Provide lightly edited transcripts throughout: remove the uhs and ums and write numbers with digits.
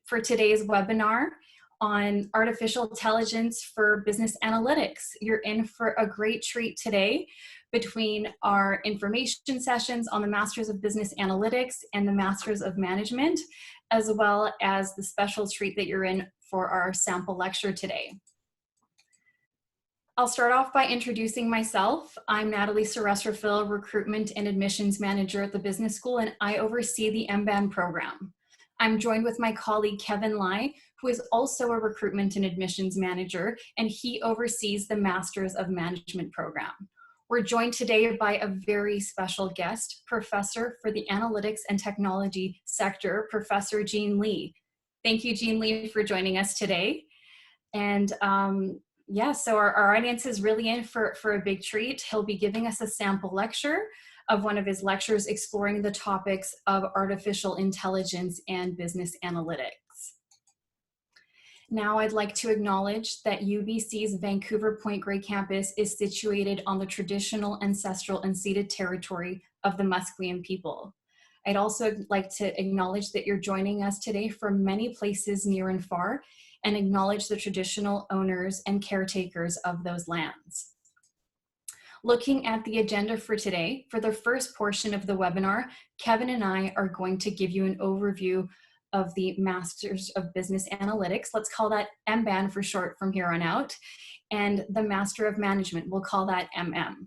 for today's webinar on artificial intelligence for business analytics. You're in for a great treat today between our information sessions on the Masters of Business Analytics and the Masters of Management, as well as the special treat that you're in for our sample lecture today. I'll start off by introducing myself. I'm Natalie Seresrafil, Recruitment and Admissions Manager at the Business School, and I oversee the MBAN program. I'm joined with my colleague Kevin Lai, who is also a Recruitment and Admissions Manager, and he oversees the Masters of Management program. We're joined today by a very special guest, Professor for the Analytics and Technology sector, Professor Jean Lee. Thank you, Jean Lee, for joining us today. And yeah, so our audience is really in for a big treat. He'll be giving us a sample lecture of one of his lectures exploring the topics of artificial intelligence and business analytics. Now I'd like to acknowledge that UBC's Vancouver Point Grey campus is situated on the traditional, ancestral, and ceded territory of the Musqueam people. I'd also like to acknowledge that you're joining us today from many places near and far, and acknowledge the traditional owners and caretakers of those lands. Looking at the agenda for today, for the first portion of the webinar, Kevin and I are going to give you an overview of the Masters of Business Analytics. Let's call that MBAN for short from here on out. And the Master of Management, we'll call that MM.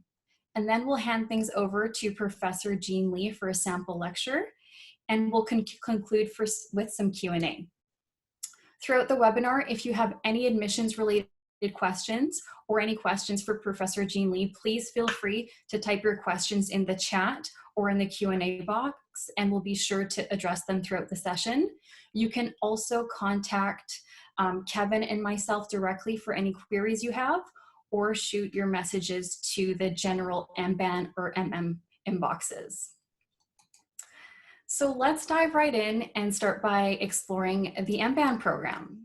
And then we'll hand things over to Professor Jean Lee for a sample lecture, and we'll conclude with some Q&A. Throughout the webinar, if you have any admissions related questions or any questions for Professor Jean Lee, please feel free to type your questions in the chat or in the Q&A box, and we'll be sure to address them throughout the session. You can also contact Kevin and myself directly for any queries you have, or shoot your messages to the general MBAN or MM inboxes. So let's dive right in and start by exploring the MBAN program.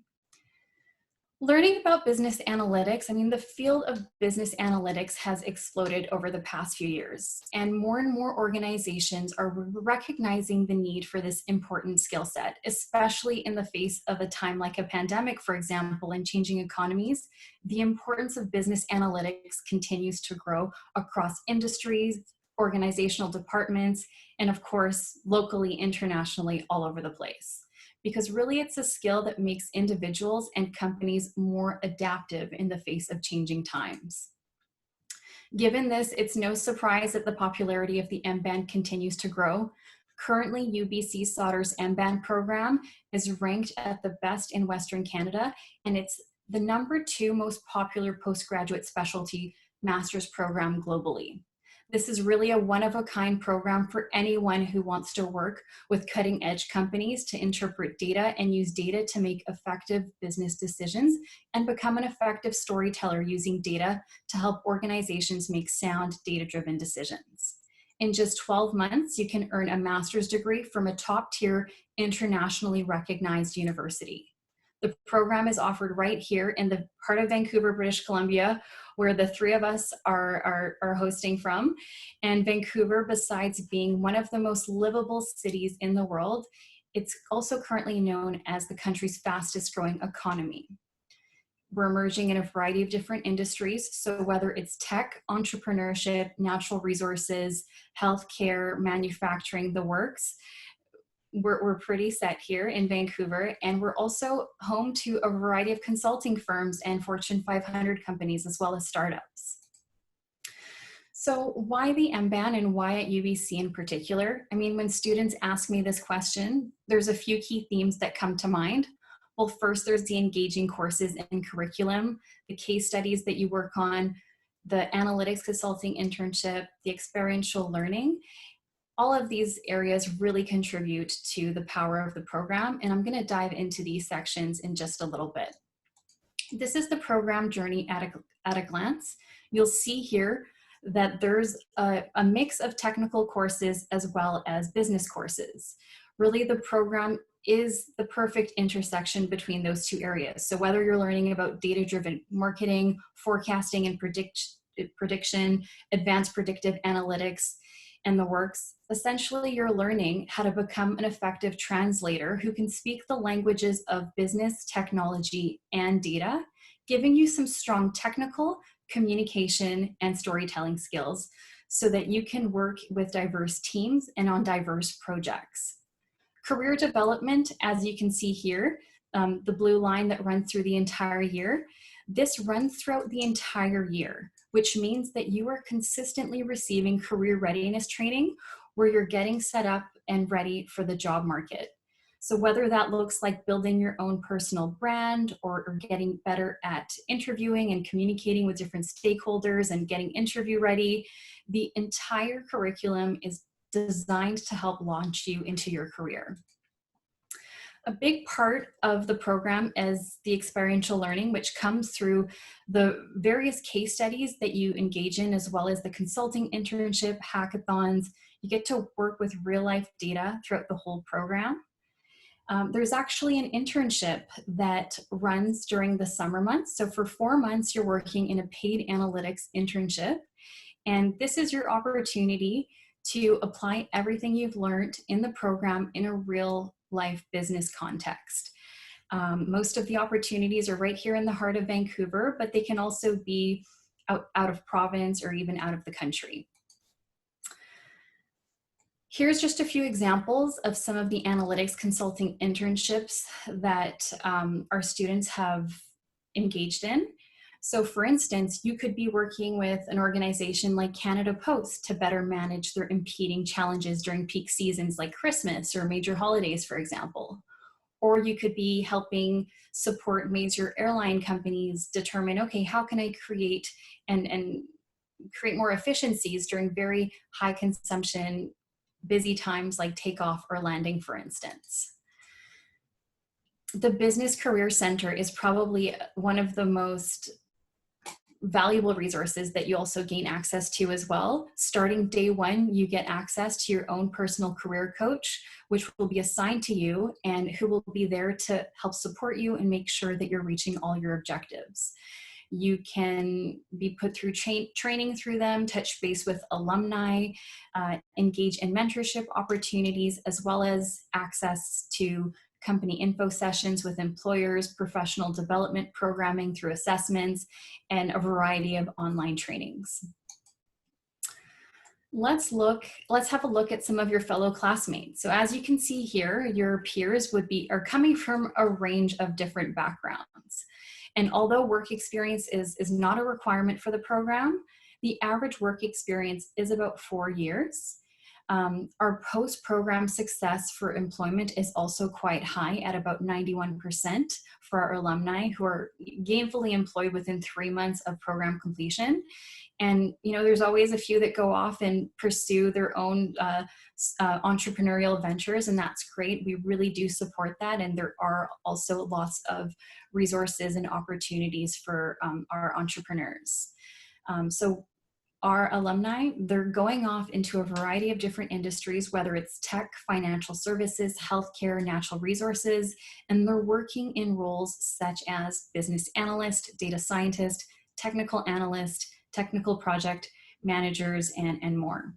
Learning about business analytics, the field of business analytics has exploded over the past few years, and more organizations are recognizing the need for this important skill set, especially in the face of a time like a pandemic, for example, and changing economies. The importance of business analytics continues to grow across industries, organizational departments, and of course, locally, internationally, all over the place. Because really it's a skill that makes individuals and companies more adaptive in the face of changing times. Given this, it's no surprise that the popularity of the MBAN continues to grow. Currently, UBC Sauder's MBAN program is ranked at the best in Western Canada, and it's the #2 most popular postgraduate specialty master's program globally. This is really a one-of-a-kind program for anyone who wants to work with cutting-edge companies to interpret data and use data to make effective business decisions and become an effective storyteller using data to help organizations make sound, data-driven decisions. In just 12 months, you can earn a master's degree from a top-tier, internationally recognized university. The program is offered right here in the heart of Vancouver, British Columbia, where the three of us are hosting from. And Vancouver, besides being one of the most livable cities in the world, it's also currently known as the country's fastest growing economy. We're emerging in a variety of different industries. So whether it's tech, entrepreneurship, natural resources, healthcare, manufacturing, the works, we're pretty set here in Vancouver, and we're also home to a variety of consulting firms and Fortune 500 companies, as well as startups. So why the MBAN and why at UBC in particular? When students ask me this question, there's a few key themes that come to mind. Well, first, there's the engaging courses and curriculum, the case studies that you work on, the analytics consulting internship, the experiential learning. All of these areas really contribute to the power of the program, and I'm going to dive into these sections in just a little bit. This is the program journey at a glance. You'll see here that there's a mix of technical courses as well as business courses. Really, the program is the perfect intersection between those two areas. So whether you're learning about data-driven marketing, forecasting and prediction, advanced predictive analytics, and the works. Essentially, you're learning how to become an effective translator who can speak the languages of business, technology, and data, giving you some strong technical, communication, and storytelling skills so that you can work with diverse teams and on diverse projects. Career development, as you can see here, the blue line that runs through the entire year, this runs throughout the entire year, which means that you are consistently receiving career readiness training where you're getting set up and ready for the job market. So whether that looks like building your own personal brand or getting better at interviewing and communicating with different stakeholders and getting interview ready, the entire curriculum is designed to help launch you into your career. A big part of the program is the experiential learning, which comes through the various case studies that you engage in, as well as the consulting internship, hackathons. You get to work with real life data throughout the whole program. There's actually an internship that runs during the summer months. So for 4 months, you're working in a paid analytics internship. And this is your opportunity to apply everything you've learned in the program in a real life business context. Most of the opportunities are right here in the heart of Vancouver, but they can also be out of province or even out of the country. Here's just a few examples of some of the analytics consulting internships that our students have engaged in. So for instance, you could be working with an organization like Canada Post to better manage their impeding challenges during peak seasons like Christmas or major holidays, for example. Or you could be helping support major airline companies determine, okay, how can I create and create more efficiencies during very high consumption, busy times like takeoff or landing, for instance. The Business Career Center is probably one of the most valuable resources that you also gain access to as well. Starting day one, you get access to your own personal career coach, which will be assigned to you and who will be there to help support you and make sure that you're reaching all your objectives. You can be put through training through them, touch base with alumni, engage in mentorship opportunities, as well as access to company info sessions with employers, professional development programming through assessments, and a variety of online trainings. Let's have a look at some of your fellow classmates. So as you can see here, your peers are coming from a range of different backgrounds. And although work experience is not a requirement for the program, the average work experience is about 4 years. Our post-program success for employment is also quite high at about 91% for our alumni who are gainfully employed within 3 months of program completion. And there's always a few that go off and pursue their own entrepreneurial ventures, and that's great. We really do support that, and there are also lots of resources and opportunities for our entrepreneurs. So our alumni, they're going off into a variety of different industries, whether it's tech, financial services, healthcare, natural resources, and they're working in roles such as business analyst, data scientist, technical analyst, technical project managers, and more.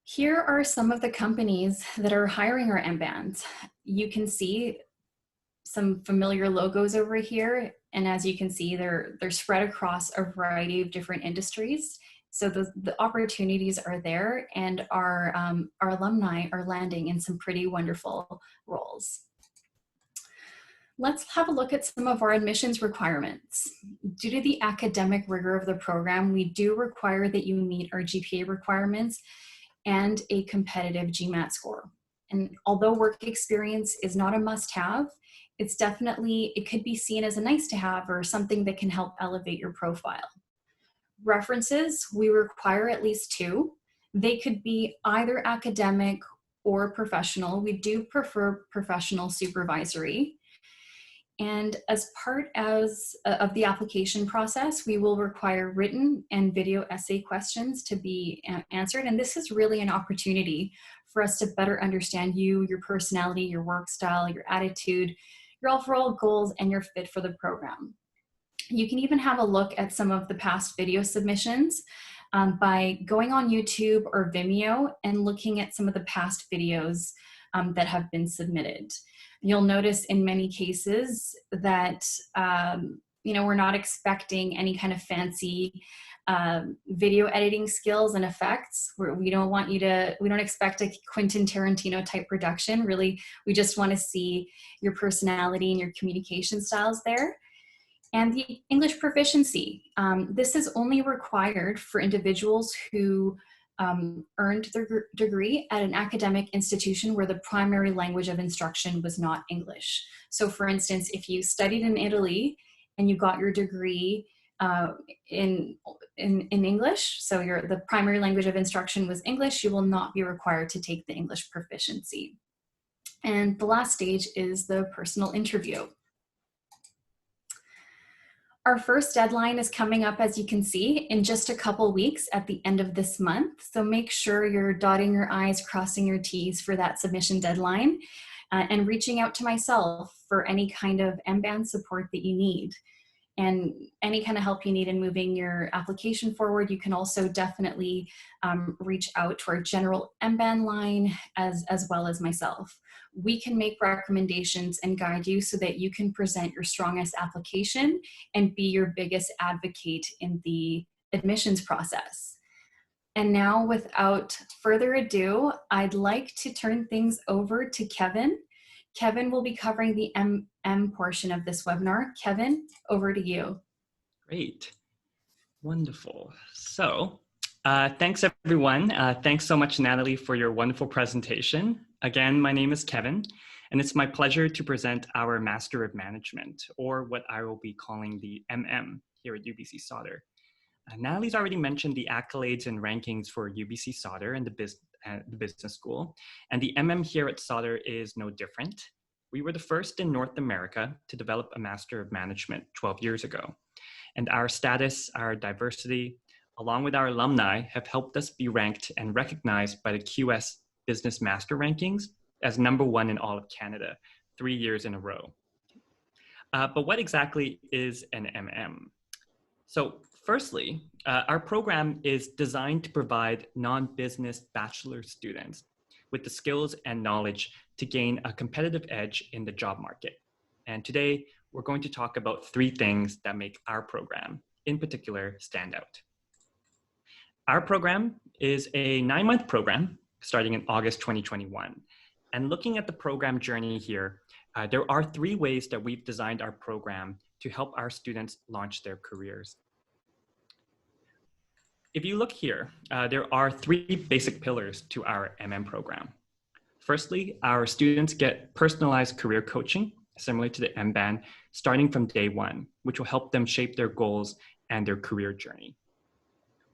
Here are some of the companies that are hiring our MBANs. You can see some familiar logos over here. And as you can see, they're spread across a variety of different industries. So the opportunities are there, and our alumni are landing in some pretty wonderful roles. Let's have a look at some of our admissions requirements. Due to the academic rigor of the program, we do require that you meet our GPA requirements and a competitive GMAT score. And although work experience is not a must-have, it could be seen as a nice to have or something that can help elevate your profile. References, we require at least 2. They could be either academic or professional. We do prefer professional supervisory. And as part of the application process, we will require written and video essay questions to be answered. And this is really an opportunity for us to better understand you, your personality, your work style, your attitude, your overall goals, and your fit for the program. You can even have a look at some of the past video submissions by going on YouTube or Vimeo and looking at some of the past videos that have been submitted. You'll notice in many cases that we're not expecting any kind of fancy video editing skills and effects. We don't expect a Quentin Tarantino type production. Really, we just want to see your personality and your communication styles there. And the English proficiency. This is only required for individuals who earned their degree at an academic institution where the primary language of instruction was not English. So for instance, if you studied in Italy and you got your degree in English, so the primary language of instruction was English, you will not be required to take the English proficiency. And the last stage is the personal interview. Our first deadline is coming up, as you can see, in just a couple weeks at the end of this month. So make sure you're dotting your I's, crossing your T's for that submission deadline, and reaching out to myself for any kind of MBAN support that you need. And any kind of help you need in moving your application forward, you can also definitely reach out to our general MBAN line as well as myself. We can make recommendations and guide you so that you can present your strongest application and be your biggest advocate in the admissions process. And now, without further ado, I'd like to turn things over to Kevin. Kevin will be covering the MM portion of this webinar. Kevin, over to you. Great. Wonderful. So thanks, everyone. Thanks so much, Natalie, for your wonderful presentation. Again, my name is Kevin, and it's my pleasure to present our Master of Management, or what I will be calling the MM here at UBC Sauder. Natalie's already mentioned the accolades and rankings for UBC Sauder and the business school, and the MM here at Sauder is no different. We were the first in North America to develop a Master of Management 12 years ago, and our status, our diversity, along with our alumni, have helped us be ranked and recognized by the QS Business Master Rankings as #1 in all of Canada, 3 years in a row. But what exactly is an MM? So firstly, our program is designed to provide non-business bachelor students with the skills and knowledge to gain a competitive edge in the job market. And today, we're going to talk about 3 things that make our program, in particular, stand out. Our program is a 9-month program starting in August 2021. And looking at the program journey here, there are 3 ways that we've designed our program to help our students launch their careers. If you look here, there are 3 basic pillars to our MM program. Firstly, our students get personalized career coaching, similar to the MBAN, starting from day 1, which will help them shape their goals and their career journey.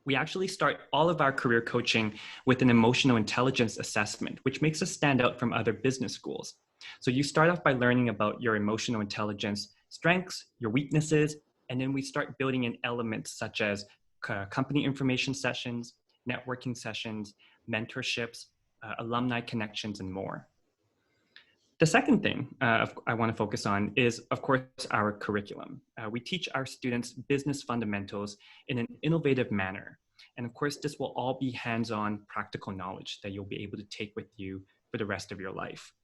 We actually start all of our career coaching with an emotional intelligence assessment, which makes us stand out from other business schools. So you start off by learning about your emotional intelligence strengths, your weaknesses, and then we start building in elements such as company information sessions, networking sessions, mentorships, alumni connections, and more. The second thing I want to focus on is, of course, our curriculum. We teach our students business fundamentals in an innovative manner. And of course, this will all be hands-on practical knowledge that you'll be able to take with you for the rest of your life.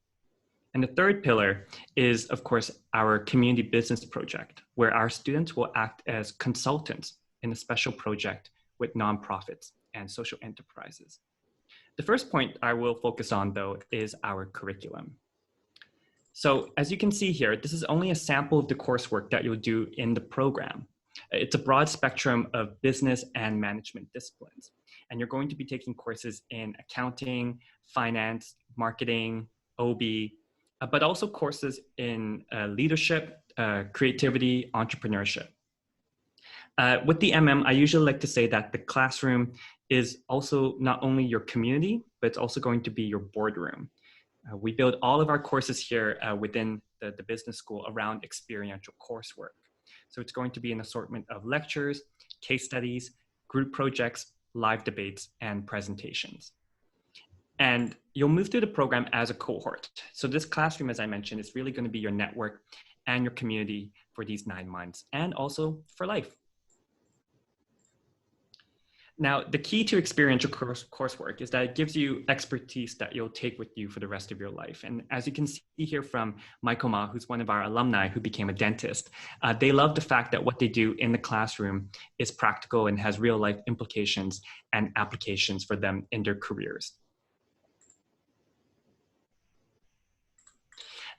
And the third pillar is, of course, our community business project, where our students will act as consultants in a special project with nonprofits and social enterprises. The first point I will focus on, though, is our curriculum. So as you can see here, this is only a sample of the coursework that you'll do in the program. It's a broad spectrum of business and management disciplines. And you're going to be taking courses in accounting, finance, marketing, OB, but also courses in leadership, creativity, entrepreneurship. With the MM, I usually like to say that the classroom is also not only your community, but it's also going to be your boardroom. We build all of our courses here within the business school around experiential coursework. So it's going to be an assortment of lectures, case studies, group projects, live debates, and presentations. And you'll move through the program as a cohort. So this classroom, as I mentioned, is really going to be your network and your community for these 9 months, and also for life. Now, the key to experiential coursework is that it gives you expertise that you'll take with you for the rest of your life. And as you can see here from Michael Ma, who's one of our alumni who became a dentist, they love the fact that what they do in the classroom is practical and has real life implications and applications for them in their careers.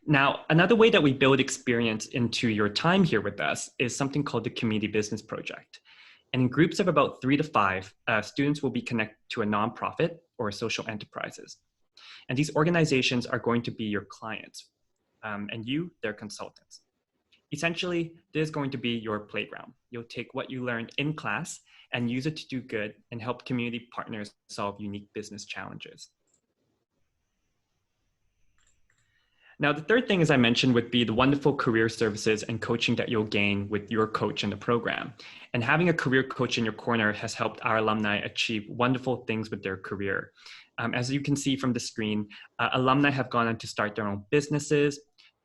Now, another way that we build experience into your time here with us is something called the Community Business Project. And in groups of about 3 to 5, students will be connected to a nonprofit or social enterprises. And these organizations are going to be your clients, and you, their consultants. Essentially, this is going to be your playground. You'll take what you learned in class and use it to do good and help community partners solve unique business challenges. Now, the third thing, as I mentioned, would be the wonderful career services and coaching that you'll gain with your coach in the program. And having a career coach in your corner has helped our alumni achieve wonderful things with their career. As you can see from the screen, alumni have gone on to start their own businesses,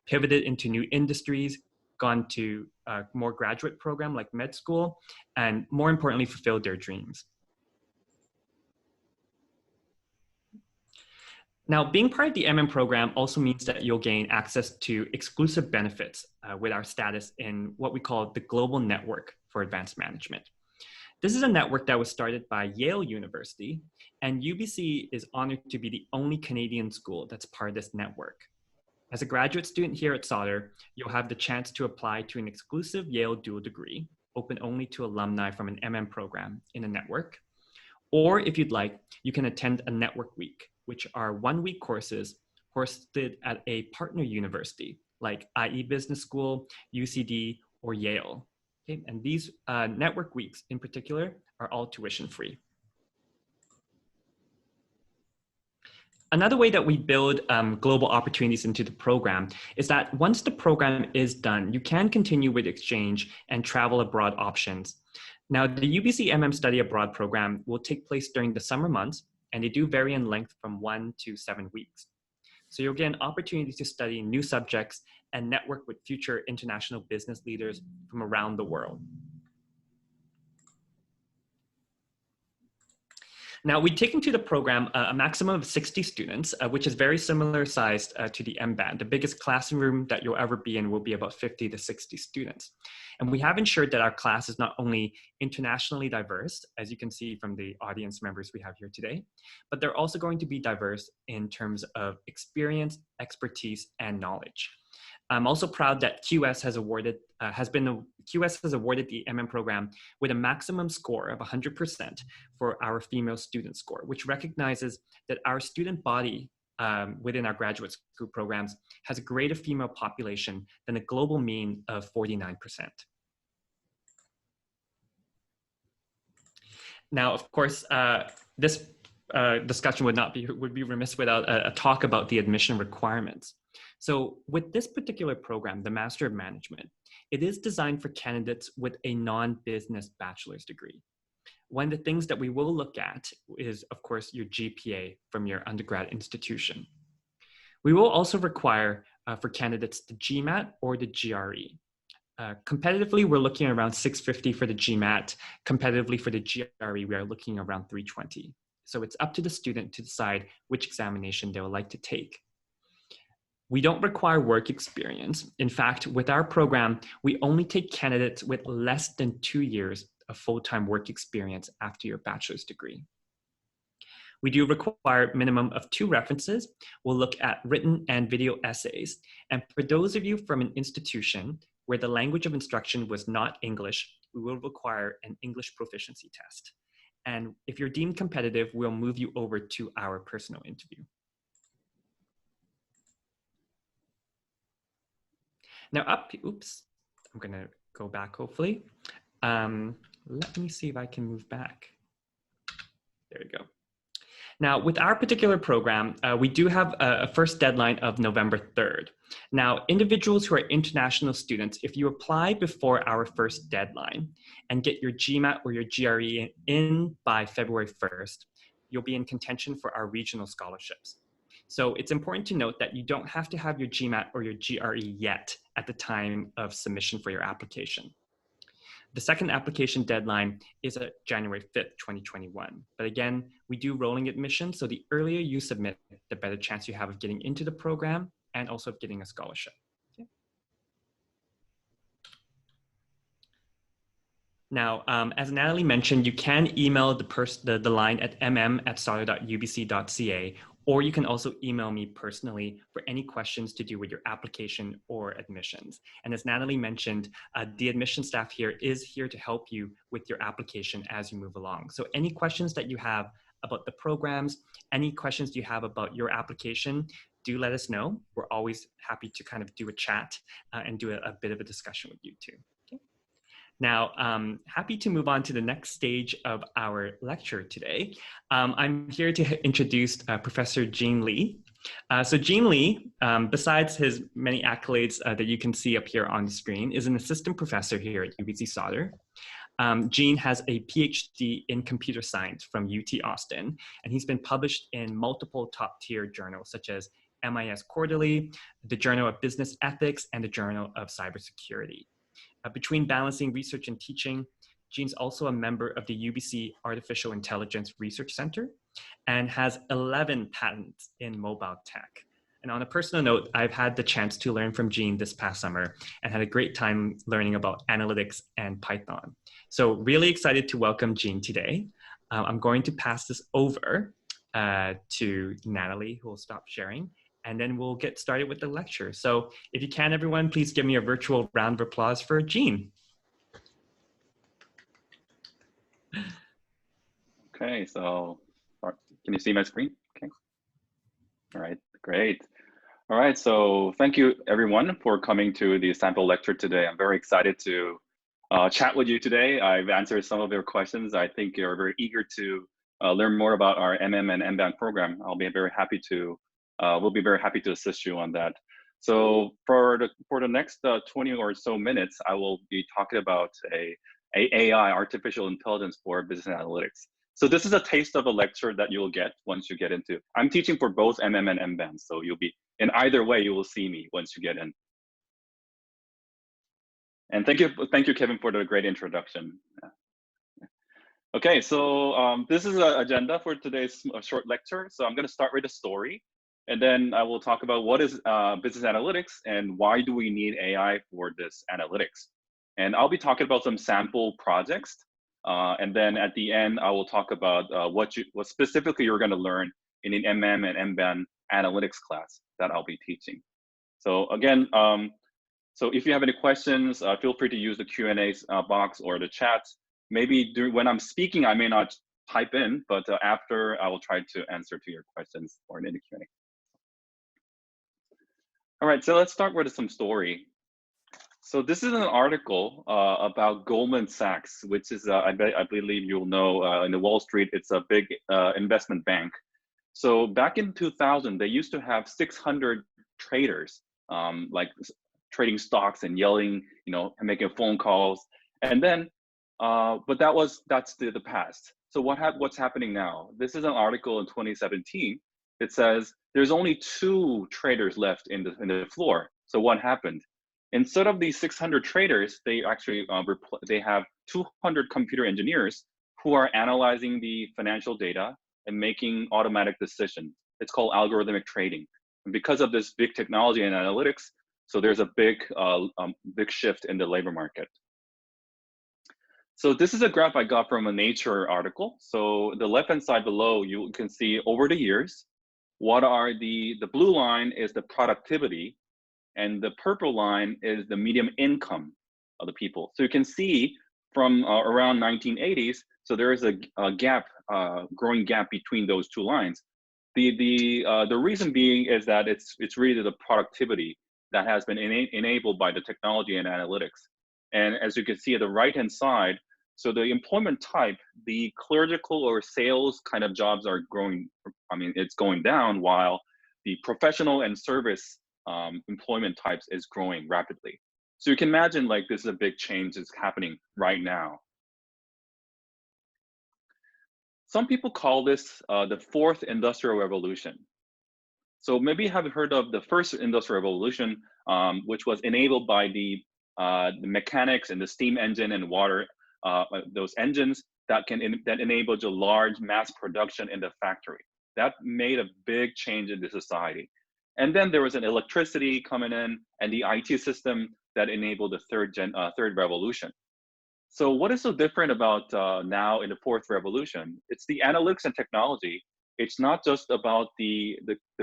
pivoted into new industries, gone to a more graduate program like med school, and more importantly, fulfilled their dreams. Now, being part of the MM program also means that you'll gain access to exclusive benefits with our status in what we call the Global Network for Advanced Management. This is a network that was started by Yale University, and UBC is honored to be the only Canadian school that's part of this network. As a graduate student here at Sauder, you'll have the chance to apply to an exclusive Yale dual degree, open only to alumni from an MM program in a network. Or if you'd like, you can attend a network week, which are 1-week courses hosted at a partner university like IE Business School, UCD, or Yale. Okay? And these network weeks in particular are all tuition free. Another way that we build global opportunities into the program is that once the program is done, you can continue with exchange and travel abroad options. Now, the UBC MM Study Abroad program will take place during the summer months, and they do vary in length from 1 to 7 weeks. So you'll get an opportunity to study new subjects and network with future international business leaders from around the world. Now, we take into the program a maximum of 60 students, which is very similar sized to the MBAN. The biggest classroom that you'll ever be in will be about 50 to 60 students. And we have ensured that our class is not only internationally diverse, as you can see from the audience members we have here today, but they're also going to be diverse in terms of experience, expertise, and knowledge. I'm also proud that QS has awarded the MM program with a maximum score of 100% for our female student score, which recognizes that our student body within our graduate school programs has a greater female population than a global mean of 49%. Now, of course, this discussion would be remiss without a talk about the admission requirements. So with this particular program, the Master of Management, it is designed for candidates with a non-business bachelor's degree. One of the things that we will look at is, of course, your GPA from your undergrad institution. We will also require for candidates the GMAT or the GRE. Competitively, we're looking at around 650 for the GMAT. Competitively for the GRE, we are looking around 320. So it's up to the student to decide which examination they would like to take. We don't require work experience. In fact, with our program, we only take candidates with less than 2 years of full-time work experience after your bachelor's degree. We do require a minimum of 2 references. We'll look at written and video essays. And for those of you from an institution where the language of instruction was not English, we will require an English proficiency test. And if you're deemed competitive, we'll move you over to our personal interview. Now I'm gonna go back hopefully. Let me see if I can move back. There we go. Now, with our particular program, we do have a first deadline of November 3rd. Now, individuals who are international students, if you apply before our first deadline and get your GMAT or your GRE in by February 1st, you'll be in contention for our regional scholarships. So it's important to note that you don't have to have your GMAT or your GRE yet at the time of submission for your application. The second application deadline is January 5th, 2021. But again, we do rolling admission, so the earlier you submit, the better chance you have of getting into the program and also of getting a scholarship. Okay. Now, as Natalie mentioned, you can email the line at mm@sauder.ubc.ca, or you can also email me personally for any questions to do with your application or admissions. And as Natalie mentioned, the admission staff here is here to help you with your application as you move along. So any questions that you have about the programs, any questions you have about your application, do let us know. We're always happy to kind of do a chat and do a bit of a discussion with you too. Now, happy to move on to the next stage of our lecture today. I'm here to introduce Professor Gene Lee. So Gene Lee, besides his many accolades that you can see up here on the screen, is an assistant professor here at UBC Sauder. Gene has a PhD in computer science from UT Austin, and he's been published in multiple top-tier journals such as MIS Quarterly, the Journal of Business Ethics, and the Journal of Cybersecurity. Between balancing research and teaching, Gene's also a member of the UBC Artificial Intelligence Research Center and has 11 patents in mobile tech. And on a personal note, I've had the chance to learn from Gene this past summer and had a great time learning about analytics and Python. So really excited to welcome Gene today. I'm going to pass this over to Natalie, who will stop sharing, and then we'll get started with the lecture. So if you can, everyone, please give me a virtual round of applause for Gene. Okay, so can you see my screen? Okay. All right, great. All right, so thank you everyone for coming to the sample lecture today. I'm very excited to chat with you today. I've answered some of your questions. I think you're very eager to learn more about our MM and MBAN program. I'll be very happy to we'll be very happy to assist you on that. So for the next 20 or so minutes, I will be talking about AI, artificial intelligence for business analytics. So this is a taste of a lecture that you'll get once you get into. I'm teaching for both MM and MBAN, so you'll be in either way. You will see me once you get in. And thank you, Kevin, for the great introduction. Okay, so this is an agenda for today's short lecture. So I'm going to start with a story. And then I will talk about what is business analytics and why do we need AI for this analytics. And I'll be talking about some sample projects. And then at the end, I will talk about what specifically you're going to learn in an MM and MBAN analytics class that I'll be teaching. So again, so if you have any questions, feel free to use the Q&A box or the chat. Maybe when I'm speaking, I may not type in, but after I will try to answer to your questions or in the Q&A. All right, so let's start with some story. So this is an article about Goldman Sachs, which is, I believe you'll know, in the Wall Street, it's a big investment bank. So back in 2000, they used to have 600 traders, like trading stocks and yelling, and making phone calls. And then, but that's the past. So what's happening now? This is an article in 2017. It says there's only 2 traders left in the floor. So what happened? Instead of these 600 traders, they actually they have 200 computer engineers who are analyzing the financial data and making automatic decisions. It's called algorithmic trading. And because of this big technology and analytics, so there's a big shift in the labor market. So this is a graph I got from a Nature article. So the left-hand side below, you can see over the years, what are the blue line is the productivity, and the purple line is the median income of the people. So you can see from around 1980s, so there is a gap, growing gap between those 2 lines. The reason being is that it's really the productivity that has been enabled by the technology and analytics. And as you can see at the right-hand side, so the employment type, the clerical or sales kind of jobs are growing. I mean, it's going down, while the professional and service employment types is growing rapidly. So you can imagine like this is a big change that's happening right now. Some people call this the 4th industrial revolution. So maybe you have heard of the 1st industrial revolution, which was enabled by the the mechanics and the steam engine and water, those engines that enabled a large mass production in the factory. That made a big change in the society. And then there was an electricity coming in and the IT system that enabled the third revolution. So what is so different about now in the fourth revolution? It's the analytics and technology. It's not just about the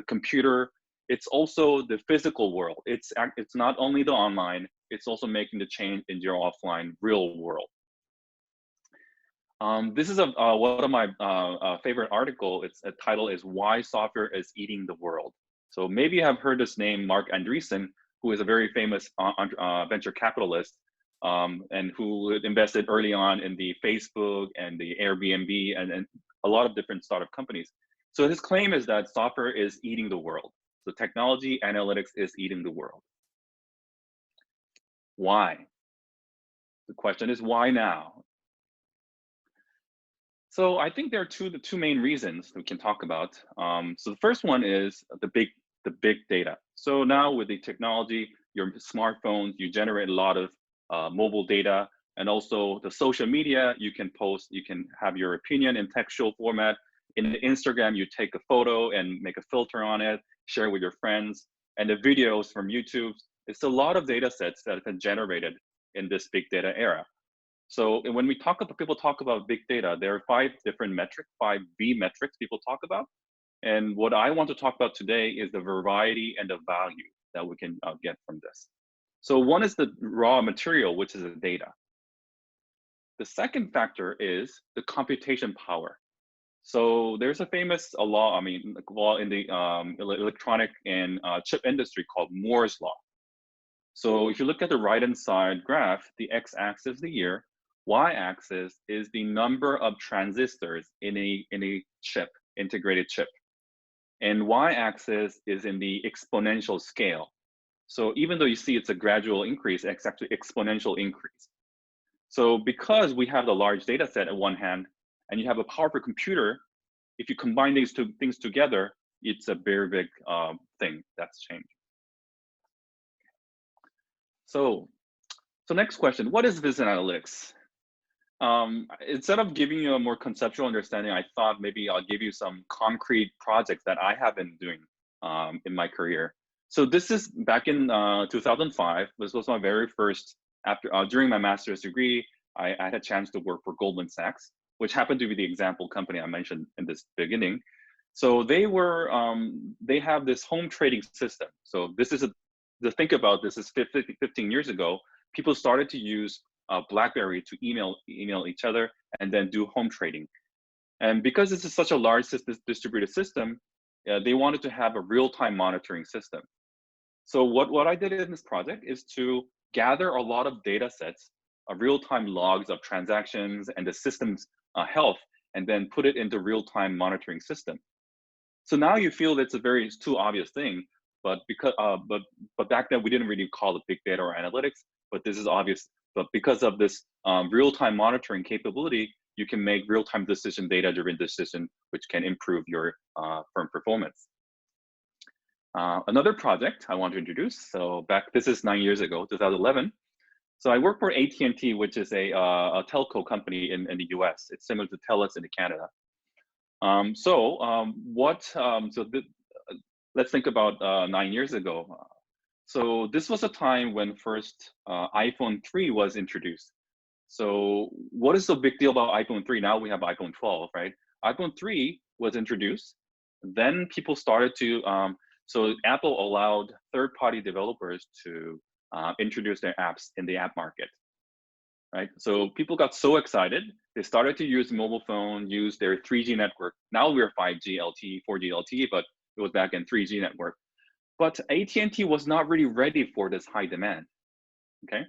computer, it's also the physical world. It's not only the online, it's also making the change in your offline real world. This is one of my favorite article. Its title is "Why Software is Eating the World." So maybe you have heard this name, Mark Andreessen, who is a very famous venture capitalist and who invested early on in the Facebook and the Airbnb and a lot of different startup companies. So his claim is that software is eating the world. So technology, analytics is eating the world. Why? The question is why now? So I think there are the two main reasons we can talk about. So the first one is the big data. So now with the technology, your smartphones, you generate a lot of mobile data, and also the social media, you can post, you can have your opinion in textual format. In the Instagram, you take a photo and make a filter on it, share with your friends, and the videos from YouTube. It's a lot of data sets that have been generated in this big data era. So when people talk about big data, there are 5 different metrics, 5 V metrics people talk about. And what I want to talk about today is the variety and the value that we can get from this. So one is the raw material, which is the data. The second factor is the computation power. So there's a famous law in the electronic and chip industry called Moore's law. So if you look at the right-hand side graph, the x-axis is the year, y-axis is the number of transistors in a chip, integrated chip. And y-axis is in the exponential scale. So even though you see it's a gradual increase, it's actually exponential increase. So because we have the large data set on one hand, and you have a powerful computer, if you combine these two things together, it's a very big thing that's changed. So next question, what is business analytics? Instead of giving you a more conceptual understanding, I thought maybe I'll give you some concrete projects that I have been doing in my career. So this is back in 2005. This was my very first, during my master's degree, I had a chance to work for Goldman Sachs, which happened to be the example company I mentioned in this beginning. So they have this home trading system. So this is to think about this is 15 years ago, people started to use BlackBerry to email each other and then do home trading. And because this is such a large distributed system, they wanted to have a real-time monitoring system. So what I did in this project is to gather a lot of data sets, real-time logs of transactions and the system's health, and then put it into real-time monitoring system. So now you feel that's a too obvious thing, but back then we didn't really call it big data or analytics, but this is obvious. But because of this real-time monitoring capability, you can make real-time data-driven decision, which can improve your firm performance. Another project I want to introduce. So this is 9 years ago, 2011. So I work for AT&T, which is a telco company in the US. It's similar to TELUS in Canada. Let's think about 9 years ago. So this was a time when first iPhone 3 was introduced. So what is the big deal about iPhone 3? Now we have iPhone 12, right? iPhone 3 was introduced. Then people started to, so Apple allowed third-party developers to introduce their apps in the app market, right? So people got so excited, they started to use mobile phone, use their 3G network. Now we're 5G LTE, 4G LTE, but it was back in 3G network. But AT&T was not really ready for this high demand, okay?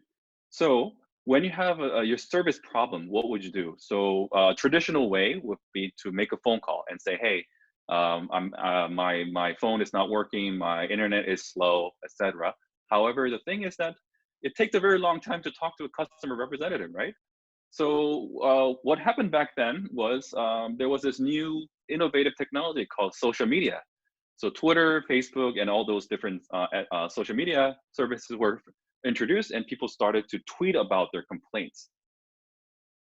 So when you have your service problem, what would you do? So traditional way would be to make a phone call and say, hey, my phone is not working, my internet is slow, etc. However, the thing is that it takes a very long time to talk to a customer representative, right? So what happened back then was there was this new innovative technology called social media. So Twitter, Facebook, and all those different social media services were introduced and people started to tweet about their complaints.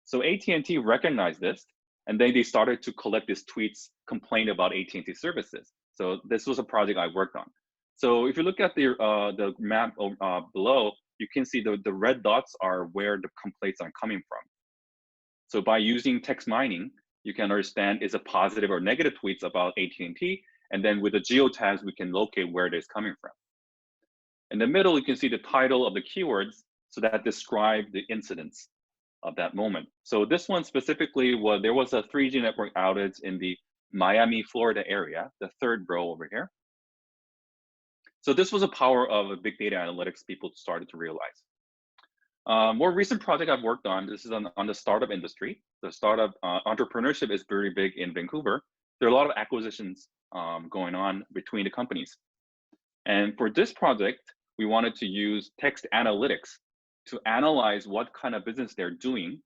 So AT&T recognized this, and then they started to collect these tweets, complain about AT&T services. So this was a project I worked on. So if you look at the map below, you can see the red dots are where the complaints are coming from. So by using text mining, you can understand is it positive or negative tweets about AT&T, and then with the geotags, we can locate where it is coming from. In the middle, you can see the title of the keywords, so that describe the incidents of that moment. So this one specifically there was a 3G network outage in the Miami, Florida area, the third row over here. So this was a power of big data analytics people started to realize. More recent project I've worked on, this is on the startup industry. The startup entrepreneurship is very big in Vancouver. There are a lot of acquisitions going on between the companies. And for this project, we wanted to use text analytics to analyze what kind of business they're doing,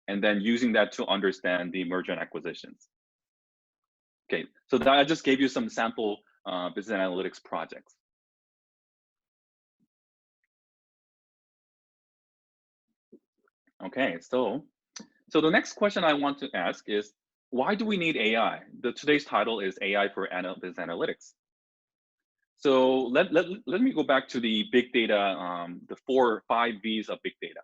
and then using that to understand the merger and acquisitions. Okay, so that I just gave you some sample business analytics projects. Okay, so the next question I want to ask is, why do we need AI? Today's title is AI for Business Analytics. So let me go back to the big data, the 4 or 5 V's of big data.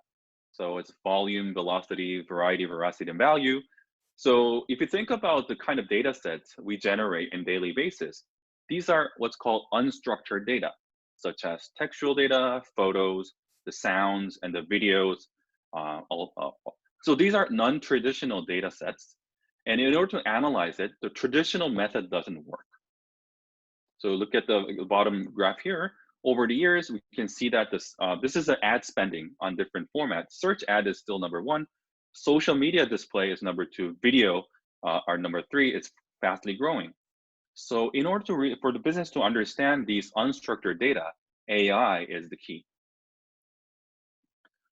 So it's volume, velocity, variety, veracity, and value. So if you think about the kind of data sets we generate on a daily basis, these are what's called unstructured data, such as textual data, photos, the sounds, and the videos. So these are non-traditional data sets. And in order to analyze it, the traditional method doesn't work. So look at the bottom graph here. Over the years, we can see that this is an ad spending on different formats. Search ad is still number 1. Social media display is number 2. Video are number 3. It's fastly growing. So in order for the business to understand these unstructured data, AI is the key.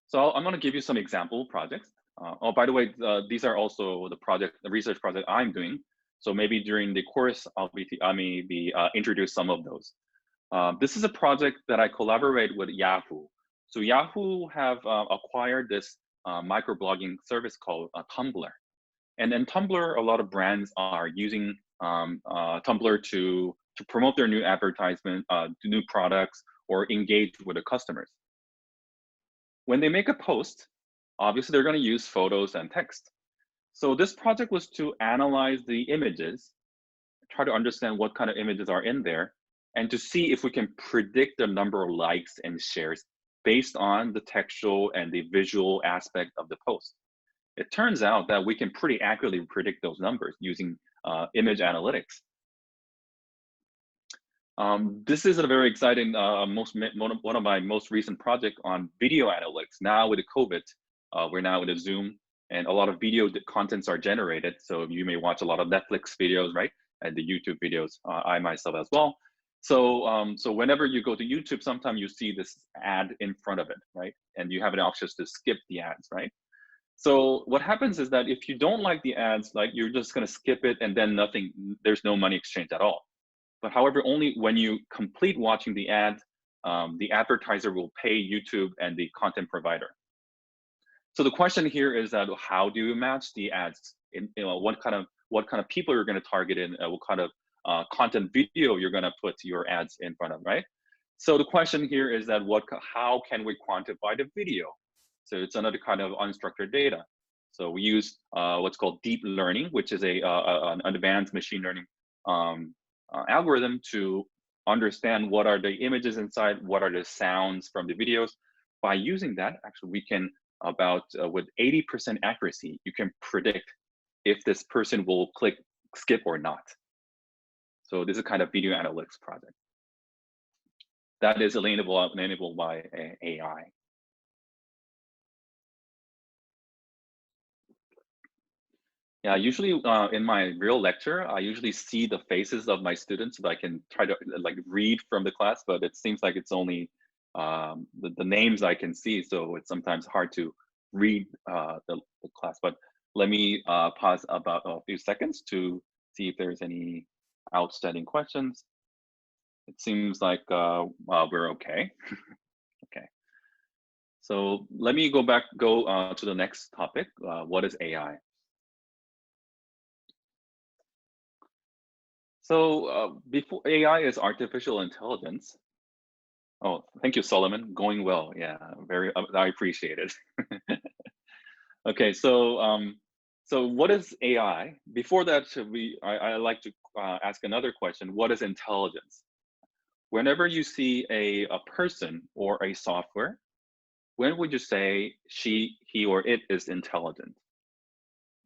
So I'm going to give you some example projects. Oh, by the way, these are also the research project I'm doing. So maybe during the course, I may be introduce some of those. This is a project that I collaborate with Yahoo. So Yahoo have acquired this microblogging service called Tumblr. And in Tumblr, a lot of brands are using Tumblr to promote their new advertisement, new products, or engage with the customers. When they make a post, obviously they're going to use photos and text. So this project was to analyze the images, try to understand what kind of images are in there, and to see if we can predict the number of likes and shares based on the textual and the visual aspect of the post. It turns out that we can pretty accurately predict those numbers using image analytics. This is a very exciting, one of my most recent projects on video analytics. Now with the COVID, we're now with a Zoom, and a lot of video contents are generated. So you may watch a lot of Netflix videos, right? And the YouTube videos, I myself as well. So, so whenever you go to YouTube, sometimes you see this ad in front of it, right? And you have an option to skip the ads, right? So what happens is that if you don't like the ads, like you're just gonna skip it and then there's no money exchange at all. But however, only when you complete watching the ad, the advertiser will pay YouTube and the content provider. So the question here is that how do you match the ads? What kind of people you're going to target in? What kind of content video you're going to put your ads in front of, right? So the question here is that how can we quantify the video? So it's another kind of unstructured data. So we use what's called deep learning, which is an advanced machine learning algorithm to understand what are the images inside, what are the sounds from the videos. By using that, actually, we can with 80% accuracy, you can predict if this person will skip or not. So this is kind of video analytics project that is enabled by AI. Yeah, usually in my real lecture, I usually see the faces of my students so that I can try to read from the class, but it seems like it's only the names I can see, so it's sometimes hard to read the class. But let me pause about a few seconds to see if there's any outstanding questions. It seems like we're okay. Okay. So let me go to the next topic. What is AI? So before AI is artificial intelligence. Oh, thank you, Solomon. Going well. Yeah, I appreciate it. Okay, so what is AI? Before that, I like to ask another question. What is intelligence? Whenever you see a person or a software, when would you say he, or it is intelligent?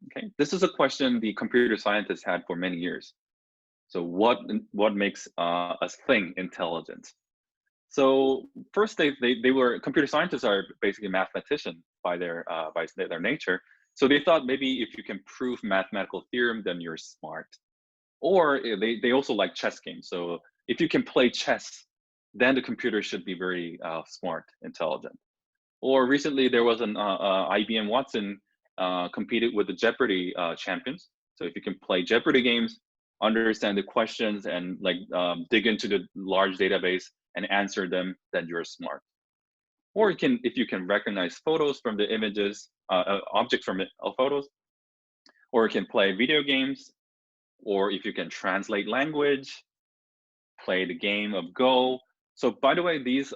Okay, this is a question the computer scientists had for many years. So what makes a thing intelligent? So first, they were computer scientists are basically mathematicians by their nature. So they thought maybe if you can prove mathematical theorem, then you're smart. Or they also like chess games. So if you can play chess, then the computer should be very smart, intelligent. Or recently there was an IBM Watson competed with the Jeopardy champions. So if you can play Jeopardy games, understand the questions, and like dig into the large database and answer them, then you're smart. Or if you can recognize photos from the images, objects from photos, or you can play video games, or if you can translate language, play the game of Go. So by the way, these,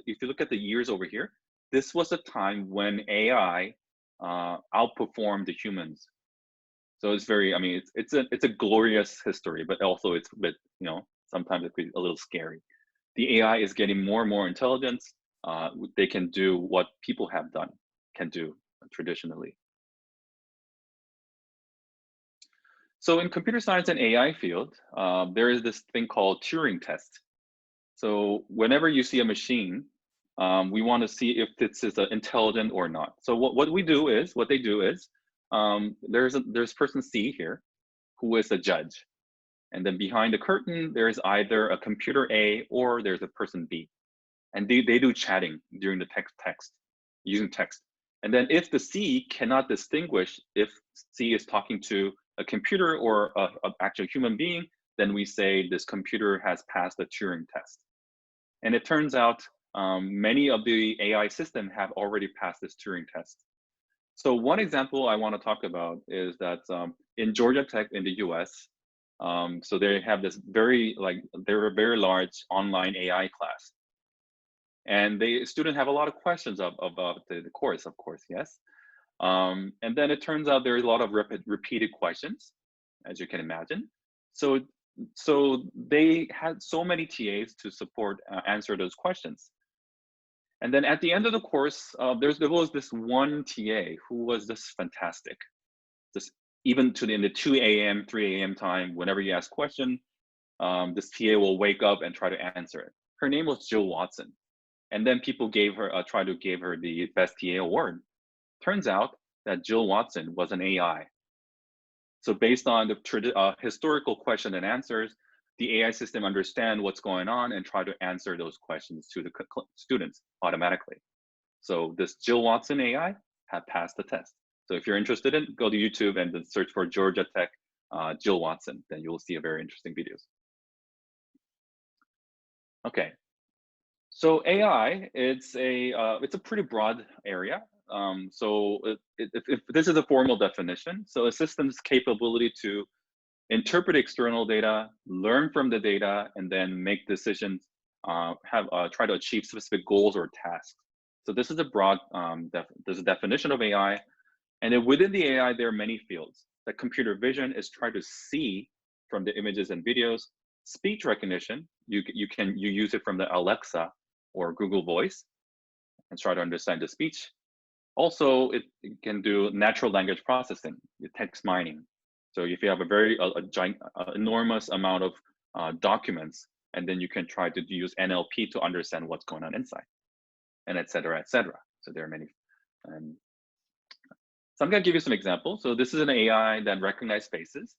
if you look at the years over here, this was a time when AI outperformed the humans. So it's very, I mean, it's a glorious history, but also it's a bit, sometimes it can be a little scary. The AI is getting more and more intelligence. They can do what people can do traditionally. So in computer science and AI field, there is this thing called Turing test. So whenever you see a machine, we want to see if this is intelligent or not. So what they do is, there's person C here, who is a judge. And then behind the curtain, there's either a computer A or there's a person B. And they do chatting during the text, using text. And then if the C cannot distinguish if C is talking to a computer or an actual human being, then we say this computer has passed the Turing test. And it turns out many of the AI systems have already passed this Turing test. So one example I want to talk about is that in Georgia Tech in the US, so they have this they're a very large online AI class. And the students have a lot of questions about the course, of course, yes. And then it turns out there's a lot of repeated questions, as you can imagine. So they had so many TAs to support answer those questions. And then at the end of the course, there was this one TA who was just fantastic. Just even in the 2 a.m., 3 a.m. time, whenever you ask a question, this TA will wake up and try to answer it. Her name was Jill Watson. And then people tried to give her the best TA award. Turns out that Jill Watson was an AI. So based on the historical question and answers, the AI system understand what's going on and try to answer those questions to the students automatically. So this Jill Watson AI had passed the test. So if you're interested in, go to YouTube and then search for Georgia Tech Jill Watson, then you will see a very interesting videos. Okay, so AI, it's a pretty broad area. So if this is a formal definition, so a system's capability to interpret external data, learn from the data, and then make decisions, try to achieve specific goals or tasks. So this is a broad, there's a definition of AI, and then within the AI, there are many fields. The computer vision is trying to see from the images and videos. Speech recognition, you use it from the Alexa or Google Voice and try to understand the speech. Also, it can do natural language processing, text mining. So if you have a very enormous amount of documents, and then you can try to use NLP to understand what's going on inside, and et cetera, et cetera. So there are many. So I'm going to give you some examples. So this is an AI that recognizes faces.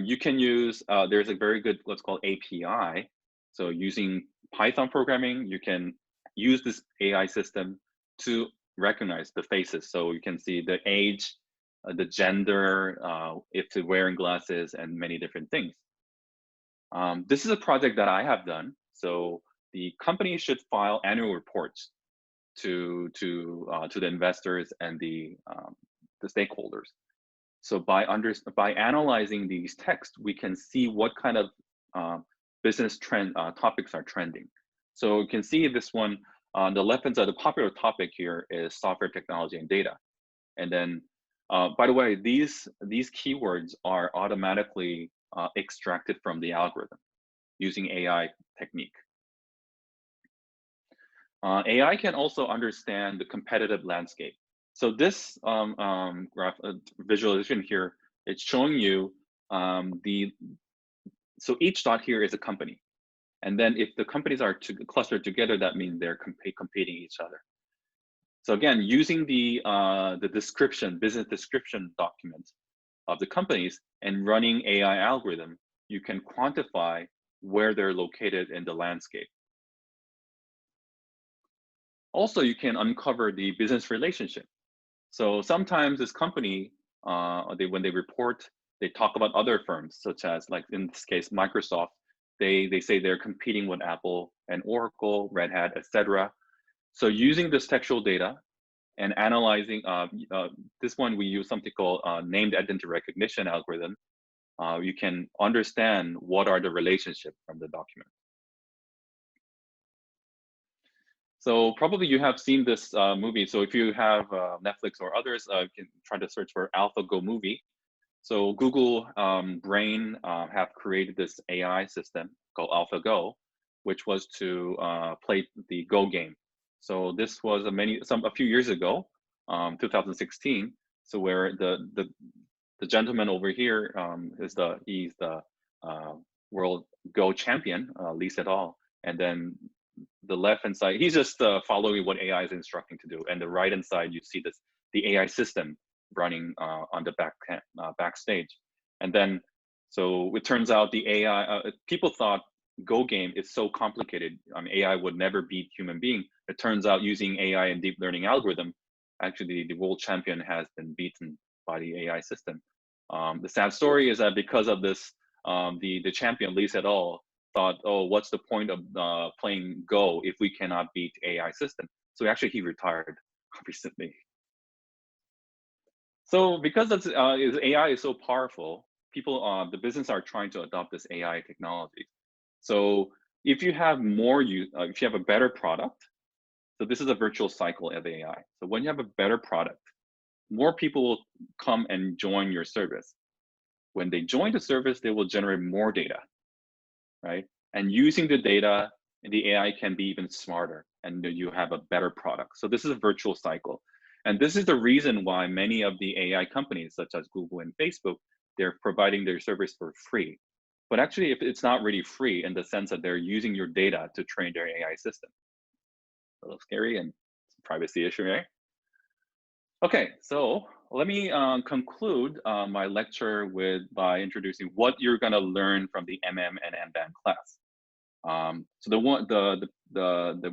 You can use, there's a very good, what's called API. So using Python programming, you can use this AI system to recognize the faces. So you can see the age, the gender, if they're wearing glasses, and many different things. This is a project that I have done. So the company should file annual reports to the investors and the stakeholders. So by analyzing these texts, we can see what kind of business trend topics are trending. So you can see this one on the left hand side. The popular topic here is software technology and data. And then, by the way, these keywords are automatically extracted from the algorithm using AI technique. AI can also understand the competitive landscape. So this graph visualization here, it's showing you so each dot here is a company. And then if the companies are clustered together, that means they're competing each other. So again, using the business description document of the companies and running AI algorithm, you can quantify where they're located in the landscape. Also, you can uncover the business relationship. So sometimes this company, when they report, they talk about other firms, such as, like in this case, Microsoft. They say they're competing with Apple and Oracle, Red Hat, etc. So using this textual data and analyzing, this one we use something called named identity recognition algorithm. You can understand what are the relationships from the document. So probably you have seen this movie. So if you have Netflix or others, you can try to search for Alphago movie. So Google Brain have created this AI system called Alphago, which was to play the Go game. So this was a few years ago, 2016. So where the gentleman over here he's the world Go champion, Lee Sedol, and then the left hand side, he's just following what AI is instructing to do, and the right hand side you see the AI system running on the backstage. And then so it turns out the AI people thought Go game is so complicated, AI would never beat human being. It turns out using AI and deep learning algorithm, actually the world champion has been beaten by the AI system. The sad story is that because of this, the champion Lee Sedol thought, oh, what's the point of playing Go if we cannot beat AI system? So actually he retired recently. So because AI is so powerful, people, the business are trying to adopt this AI technology. So if you have if you have a better product, so this is a virtual cycle of AI. So when you have a better product, more people will come and join your service. When they join the service, they will generate more data, right? And using the data, the AI can be even smarter, and you have a better product. So this is a virtual cycle. And this is the reason why many of the AI companies, such as Google and Facebook, they're providing their service for free. But actually, if it's not really free in the sense that they're using your data to train their AI system. A little scary and privacy issue, right? Okay, so let me conclude my lecture by introducing what you're going to learn from the MM and MBAN class. So the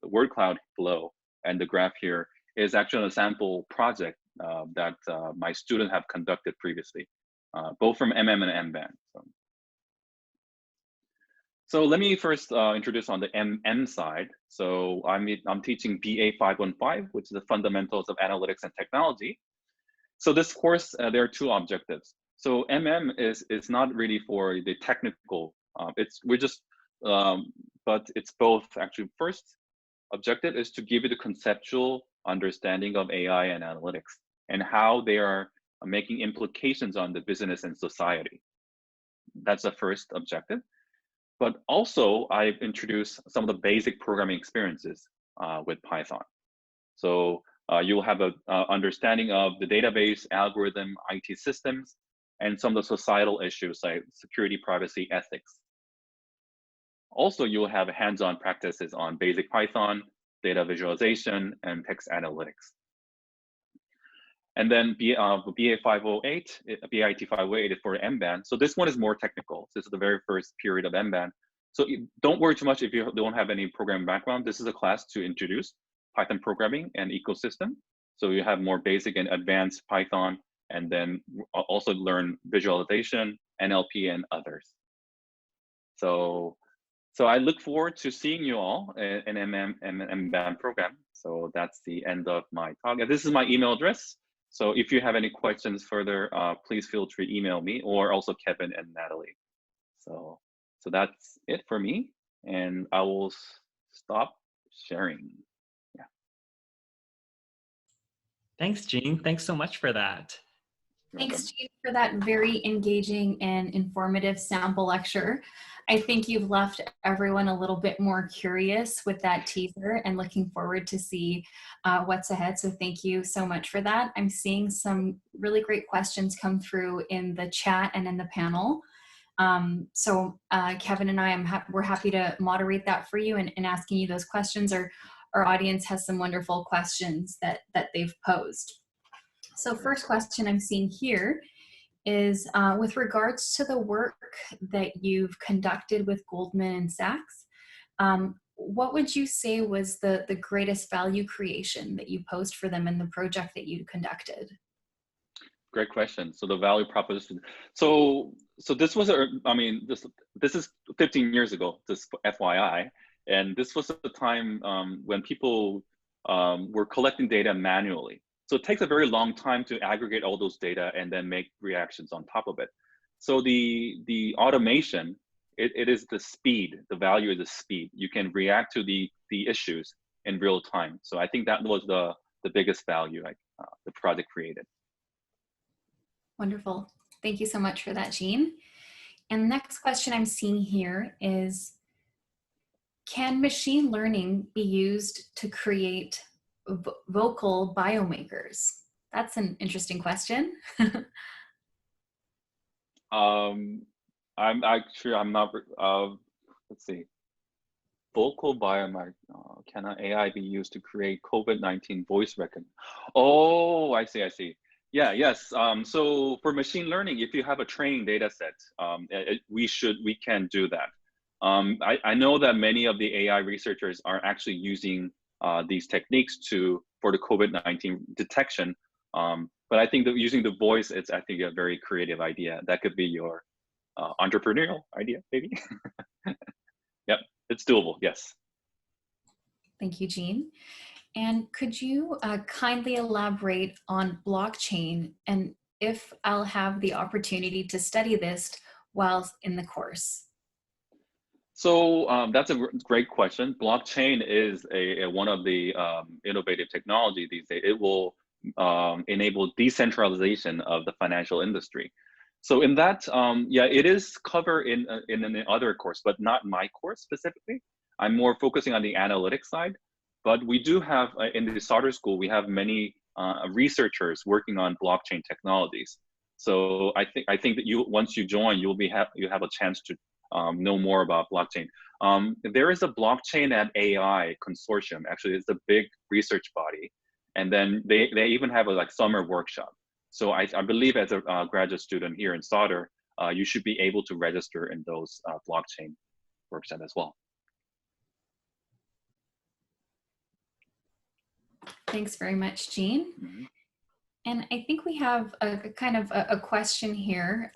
word cloud below and the graph here is actually a sample project that my students have conducted previously, both from MM and MBAN. So let me first introduce on the MM side. So I'm teaching BA 515, which is the fundamentals of analytics and technology. So this course, there are two objectives. So MM is not really for the technical. But it's both actually. First objective is to give you the conceptual understanding of AI and analytics and how they are making implications on the business and society. That's the first objective. But also, I've introduced some of the basic programming experiences with Python. So you'll have an understanding of the database, algorithm, IT systems, and some of the societal issues like security, privacy, ethics. Also, you'll have hands-on practices on basic Python, data visualization, and text analytics. And then BA 508, BIT 508 is for MBAN. So this one is more technical. This is the very first period of MBAN. So don't worry too much if you don't have any programming background. This is a class to introduce Python programming and ecosystem. So you have more basic and advanced Python, and then also learn visualization, NLP, and others. So So I look forward to seeing you all in MBAN program. So that's the end of my talk. And this is my email address. So if you have any questions further, please feel free to email me, or also Kevin and Natalie. So that's it for me, and I will stop sharing. Yeah. Thanks, Jean. Thanks so much for that. Thanks, Jean, for that very engaging and informative sample lecture. I think you've left everyone a little bit more curious with that teaser and looking forward to see what's ahead. So thank you so much for that. I'm seeing some really great questions come through in the chat and in the panel. Kevin and I, we're happy to moderate that for you and asking you those questions. Our audience has some wonderful questions that they've posed. So first question I'm seeing here is with regards to the work that you've conducted with Goldman Sachs, what would you say was the greatest value creation that you posed for them in the project that you conducted? Great question. So the value proposition. So this was this is 15 years ago, just FYI, and this was the time when people were collecting data manually. So it takes a very long time to aggregate all those data and then make reactions on top of it. So the automation, it is the speed. The value is the speed. You can react to the issues in real time. So I think that was the biggest value the project created. Wonderful. Thank you so much for that, Jean. And the next question I'm seeing here is, can machine learning be used to create vocal biomakers? That's an interesting question. I'm not, let's see. Vocal biomarker, can an AI be used to create COVID-19 voice recognition? Oh, I see. Yeah, yes. So for machine learning, if you have a training data set, we can do that. I know that many of the AI researchers are actually using these techniques for the COVID-19 detection. But I think that using the voice, it's I think a very creative idea. That could be your entrepreneurial idea, maybe. Yep, it's doable, yes. Thank you, Jean. And could you kindly elaborate on blockchain and if I'll have the opportunity to study this while in the course? So that's a great question. Blockchain is one of the innovative technology these days. It will enable decentralization of the financial industry. So in that, yeah, it is covered in an other course, but not my course specifically. I'm more focusing on the analytics side. But we do have in the Sauder School, we have many researchers working on blockchain technologies. So I think that once you join, you have a chance to know more about blockchain. There is a blockchain and AI consortium. Actually, it's a big research body, and then they even have a summer workshop. So I believe as a graduate student here in Sauder, you should be able to register in those blockchain workshops as well. Thanks very much, Jean. Mm-hmm. And I think we have a kind of a question here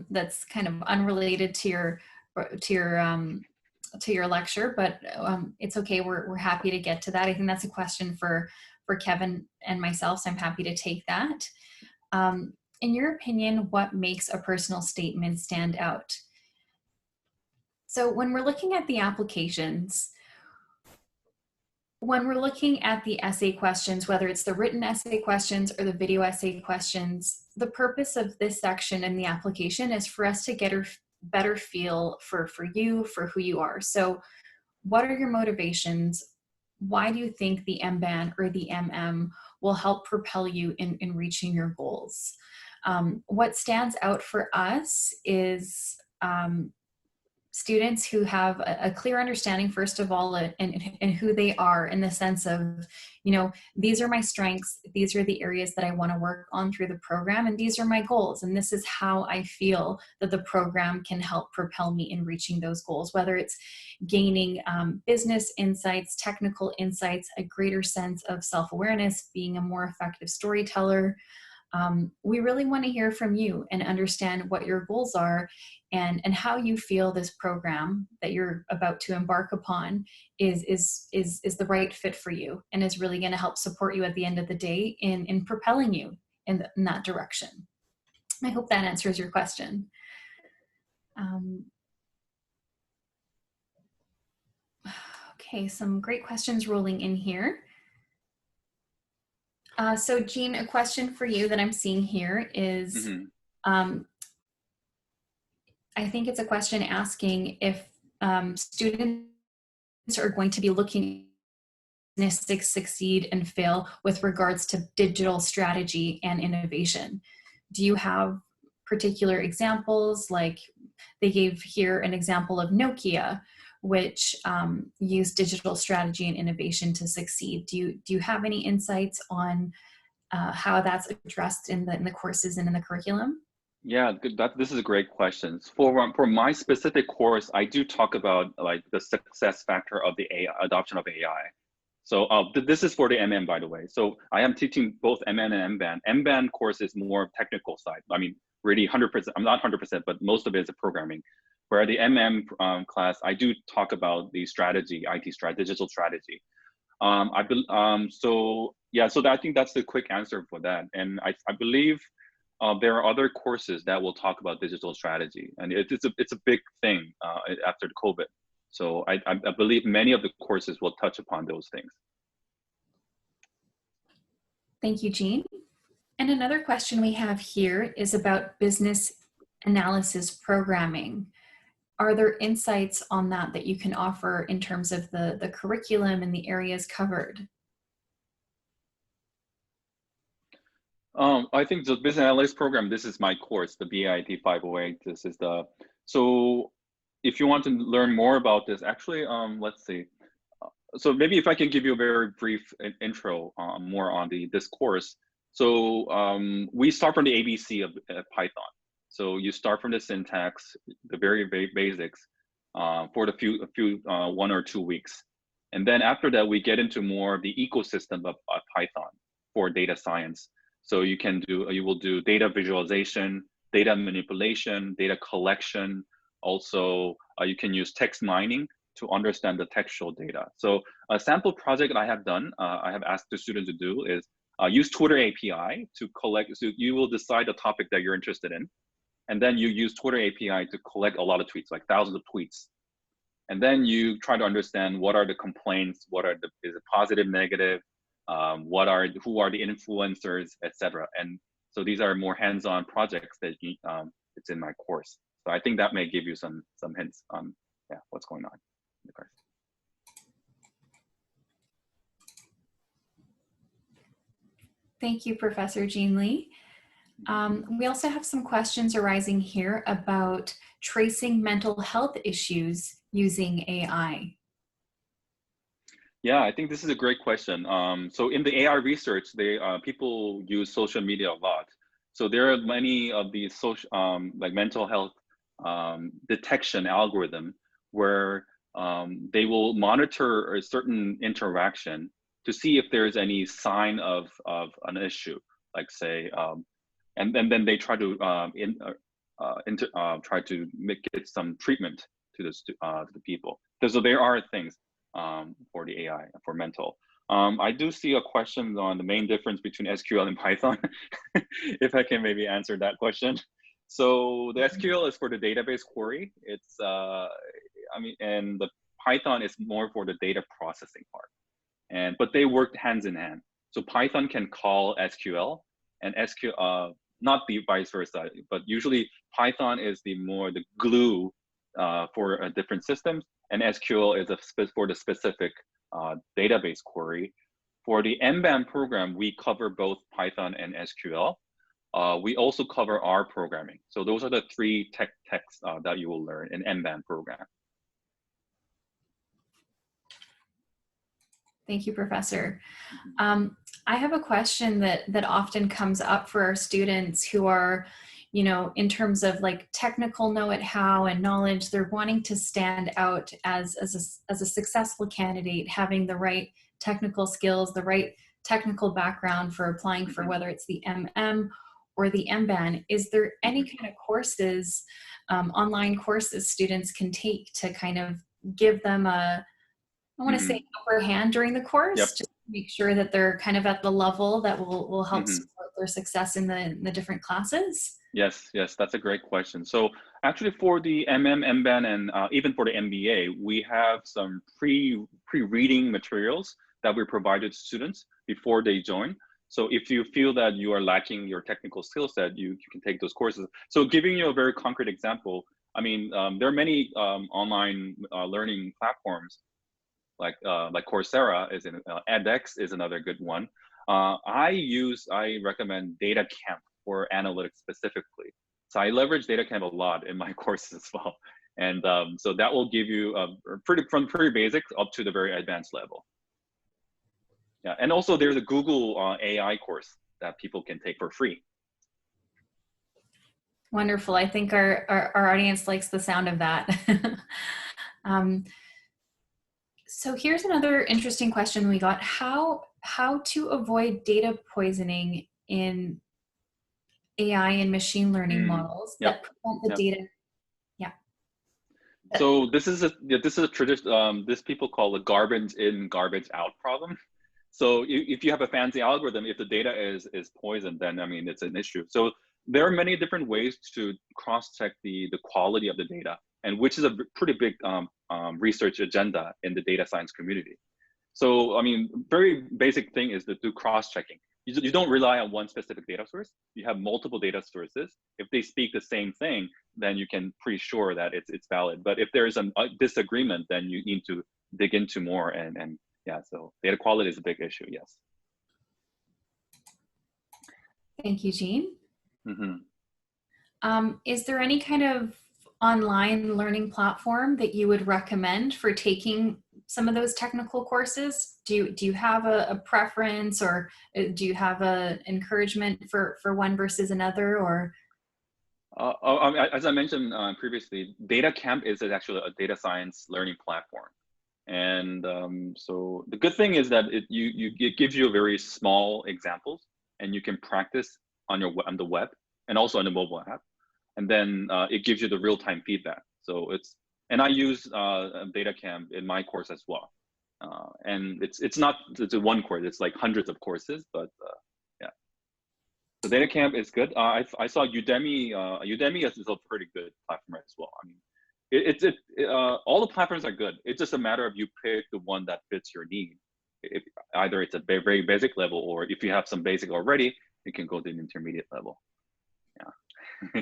that's kind of unrelated to your lecture, but it's okay. We're happy to get to that. I think that's a question for Kevin and myself, so I'm happy to take that. In your opinion, what makes a personal statement stand out? So when we're looking at the applications, when we're looking at the essay questions, whether it's the written essay questions or the video essay questions, the purpose of this section in the application is for us to get a better feel for you, for who you are. So what are your motivations? Why do you think the MBAN or the MM will help propel you in reaching your goals? What stands out for us is students who have a clear understanding, first of all, and who they are, in the sense of, these are my strengths, these are the areas that I want to work on through the program, and these are my goals, and this is how I feel that the program can help propel me in reaching those goals, whether it's gaining business insights, technical insights, a greater sense of self-awareness, being a more effective storyteller, We really want to hear from you and understand what your goals are and how you feel this program that you're about to embark upon is the right fit for you and is really going to help support you at the end of the day in propelling you in that direction. I hope that answers your question. Okay, some great questions rolling in here. So Jean, a question for you that I'm seeing here is, I think it's a question asking if students are going to be looking to succeed and fail with regards to digital strategy and innovation. Do you have particular examples? Like they gave here an example of Nokia, which used digital strategy and innovation to succeed. Do you have any insights on how that's addressed in the courses and in the curriculum? Yeah, this is a great question. For my specific course, I do talk about like the success factor of the AI, adoption of AI. So this is for the MM, by the way. So I am teaching both MN and MBAN. MBAN course is more technical side. I mean, really 100%, I'm not 100%, but most of it is programming. Where the MM class, I do talk about the strategy, IT strategy, digital strategy. So I think that's the quick answer for that. And I believe there are other courses that will talk about digital strategy, and it's a big thing after the COVID. So I believe many of the courses will touch upon those things. Thank you, Jean. And another question we have here is about business analysis programming. Are there insights on that you can offer in terms of the curriculum and the areas covered? I think the business analyst program, this is my course, the BIT 508. This is so if you want to learn more about this, actually, let's see. So maybe if I can give you a very brief intro more on this course. So we start from the ABC of Python. So you start from the syntax, the very basics for the few 1 or 2 weeks. And then after that, we get into more of the ecosystem of Python for data science. So you will do data visualization, data manipulation, data collection. Also, you can use text mining to understand the textual data. So a sample project I have done, I have asked the students to do is use Twitter API to collect. So you will decide the topic that you're interested in. And then you use Twitter API to collect a lot of tweets, like thousands of tweets. And then you try to understand what are the complaints, is it positive, negative, who are the influencers, etc. And so these are more hands-on projects that it's in my course. So I think that may give you some hints on what's going on in the course. Thank you, Professor Jean Lee. We also have some questions arising here about tracing mental health issues using AI. Yeah, I think this is a great question. So in the AI research, people use social media a lot. So there are many of these social, like mental health detection algorithm where they will monitor a certain interaction to see if there's any sign of an issue, like say, and then they try to get some treatment to the people. So there are things for the AI for mental. I do see a question on the main difference between SQL and Python. If I can maybe answer that question. So the SQL is for the database query. It's and the Python is more for the data processing part. But they work hands in hand. So Python can call SQL, and SQL not the vice versa. But usually Python is the glue for different systems, and SQL is for the specific database query. For the MBAN program, we cover both Python and SQL. We also cover R programming. So those are the 3 techs that you will learn in MBAN program. Thank you, Professor. I have a question that often comes up for our students who are, in terms of like technical know-how and knowledge, they're wanting to stand out as a successful candidate, having the right technical skills, the right technical background for applying for whether it's the MM or the MBAN, is there any kind of courses, online courses students can take to kind of give them a, I want to say, upper hand during the course, Yep. just to make sure that they're kind of at the level that will help support their success in the different classes? Yes, that's a great question. So actually for the MBAN, and even for the MBA, we have some pre-reading materials that we provided to students before they join. So if you feel that you are lacking your technical skill set, you can take those courses. So giving you a very concrete example, I mean, there are many online learning platforms like Coursera is edX is another good one. I recommend Data Camp for analytics specifically. So I leverage Data Camp a lot in my courses as well. And so that will give you from pretty basic up to the very advanced level. Yeah, and also there's a Google AI course that people can take for free. Wonderful. I think our audience likes the sound of that. So here's another interesting question we got. How to avoid data poisoning in AI and machine learning models that prevent the data. Yeah. So this is a tradition. This people call a garbage in, garbage out problem. So if you have a fancy algorithm, if the data is poisoned, then I mean it's an issue. So there are many different ways to cross-check the quality of the data, and which is a pretty big research agenda in the data science community. So I mean, very basic thing is to do cross-checking. You don't rely on one specific data source. You have multiple data sources. If they speak the same thing, then you can pretty sure that it's valid. But if there's a disagreement, then you need to dig into more and yeah, so data quality is a big issue, yes. Thank you, Jean. Is there any kind of online learning platform that you would recommend for taking some of those technical courses? Do you have a preference, or do you have a encouragement for one versus another, or? As I mentioned previously, Data Camp is actually a data science learning platform. And so the good thing is that it gives you a very small examples, and you can practice on the web and also on the mobile app. And then it gives you the real-time feedback. So and I use Data Camp in my course as well. And it's a one course, it's like hundreds of courses, but yeah. So Data Camp is good. I saw Udemy. Udemy is a pretty good platform as well. I mean, all the platforms are good. It's just a matter of you pick the one that fits your need. Either it's a very basic level, or if you have some basic already, you can go to an intermediate level. Yeah.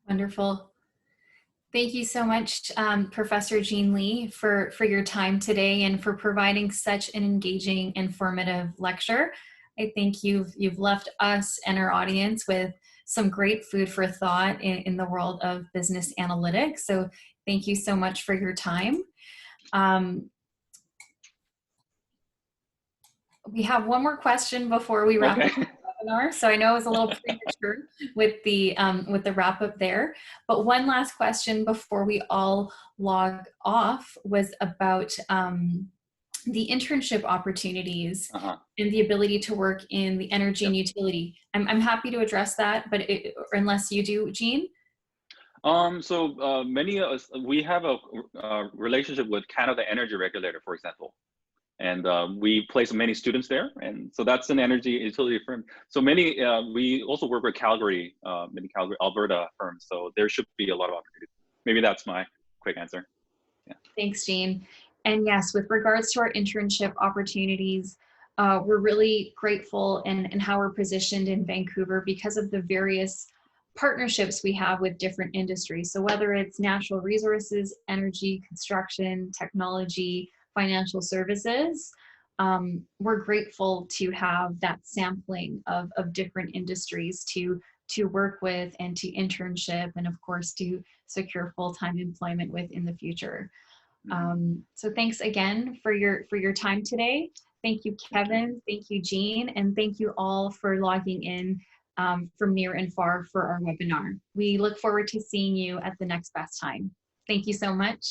Wonderful. Thank you so much, Professor Jean Lee, for your time today and for providing such an engaging, informative lecture. I think you've left us and our audience with some great food for thought in the world of business analytics. So thank you so much for your time. We have one more question before we wrap up the webinar. So I know it was a little premature with the wrap up there, but one last question before we all log off was about the internship opportunities and the ability to work in the energy and utility. I'm happy to address that, but unless you do, Jean? So many of us, we have a relationship with Canada Energy Regulator, for example. And we place many students there. And so that's an energy utility firm. So we also work with many Calgary, Alberta firms. So there should be a lot of opportunities. Maybe that's my quick answer. Yeah. Thanks, Jean. And yes, with regards to our internship opportunities, we're really grateful in how we're positioned in Vancouver because of the various partnerships we have with different industries. So whether it's natural resources, energy, construction, technology, financial services, we're grateful to have that sampling of different industries to work with and to internship, and of course to secure full-time employment with in the future. So thanks again for your time today. Thank you, Kevin. Thank you, Jean, and thank you all for logging in from near and far for our webinar. We look forward to seeing you at the next best time. Thank you so much.